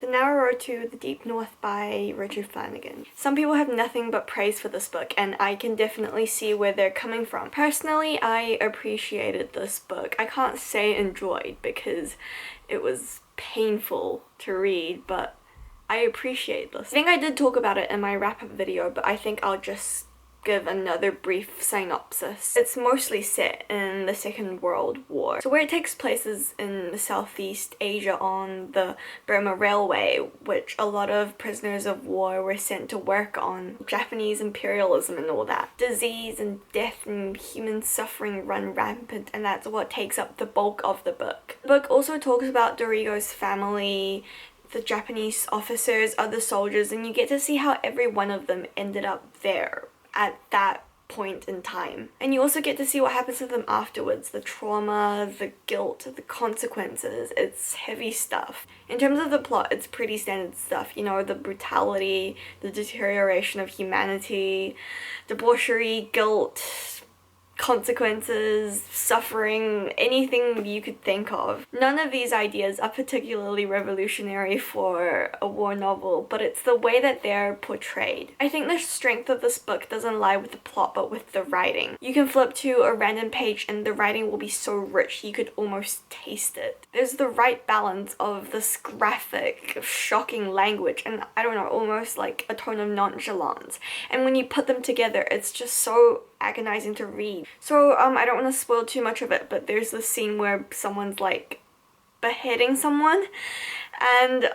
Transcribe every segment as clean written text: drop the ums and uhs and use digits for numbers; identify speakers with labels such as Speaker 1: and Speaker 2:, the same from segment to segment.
Speaker 1: The Narrow Road to the Deep North by Richard Flanagan. Some people have nothing but praise for this book, and I can definitely see where they're coming from. Personally, I appreciated this book. I can't say enjoyed because it was painful to read, but I appreciate this. I think I did talk about it in my wrap-up video, but I think I'll just give another brief synopsis. It's mostly set in the Second World War. So where it takes place is in Southeast Asia on the Burma Railway, which a lot of prisoners of war were sent to work on. Japanese imperialism and all that. Disease and death and human suffering run rampant, and that's what takes up the bulk of the book. The book also talks about Dorigo's family, the Japanese officers, other soldiers, and you get to see how every one of them ended up there at that point in time. And you also get to see what happens to them afterwards, the trauma, the guilt, the consequences. It's heavy stuff. In terms of the plot, it's pretty standard stuff, you know, the brutality, the deterioration of humanity, debauchery, guilt, consequences, suffering, anything you could think of. None of these ideas are particularly revolutionary for a war novel, but it's the way that they're portrayed. I think the strength of this book doesn't lie with the plot, but with the writing. You can flip to a random page and the writing will be so rich you could almost taste it. There's the right balance of this graphic, shocking language and, I don't know, almost like a tone of nonchalance. And when you put them together, it's just so agonizing to read. So I don't want to spoil too much of it, but there's this scene where someone's like beheading someone, and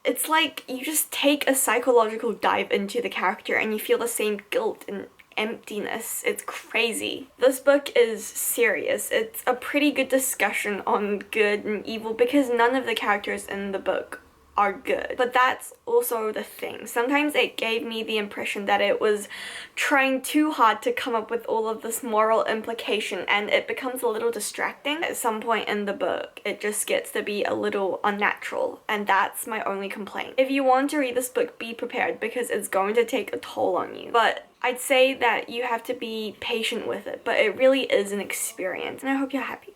Speaker 1: it's like you just take a psychological dive into the character and you feel the same guilt and emptiness. It's crazy. This book is serious. It's a pretty good discussion on good and evil because none of the characters in the book are good. But that's also the thing. Sometimes it gave me the impression that it was trying too hard to come up with all of this moral implication, and it becomes a little distracting. At some point in the book, it just gets to be a little unnatural, and that's my only complaint. If you want to read this book, be prepared because it's going to take a toll on you. But I'd say that you have to be patient with it, but it really is an experience, and I hope you're happy.